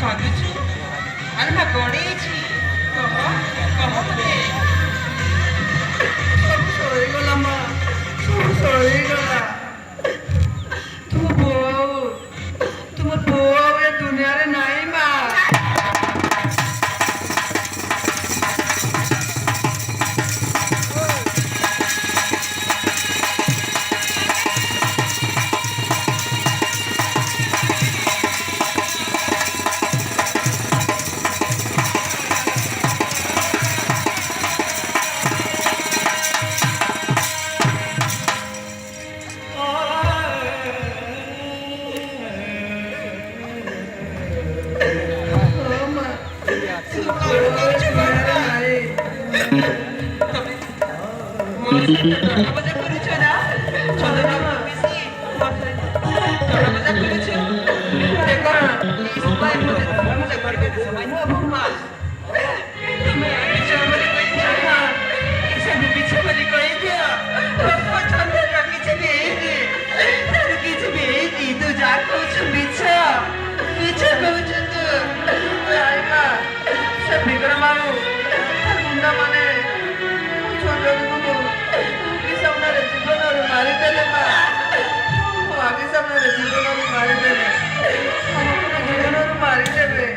କାନ୍ଦୁଛୁ ଆରେ ମା କଣ ହେଇଛି କହ କହ ମତେ ସବୁ ସରିଗଲା ମା ସବୁ ସରିଗଲା ତୁମ ପୁଅ ଆଉ ଏ ଦୁନିଆରେ ନାହିଁ ମା ମଜା କରୁଛ ନା ଚନ୍ଦନ ମିଶି ମଜା କରୁଛ ଦେଖ এই সময় মজা করবে সময় না ভগবান তুমি পিছে বলি কই না এসব পিছে বলি কই দিও চন্দন কিছু নেই তার কিছু নেই তু যা কହୁছ পিছে পিছে কହୁছ তু আইমা সব বিক্রমাও গুন্ডা মানে চন্দনକୁ ଆଗି ସାମ୍ନାରେ ଜୀବନରୁ ମାରିଦେଲେ ମା ଆଗି ସାମ୍ନାରେ ଜୀବନରୁ ମାରିଦେଲେ ଆମକୁ ଜୀବନରୁ ମାରିଦେବେ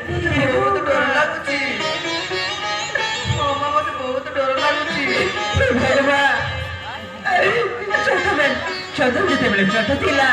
ମତେ ବହୁତ ଡର ଲାଗୁଛି ମାମା ମତେ ବହୁତ ଡର ଲାଗୁଛି ଛୋଟ ଯେତେବେଳେ ଛୋଟ ଥିଲା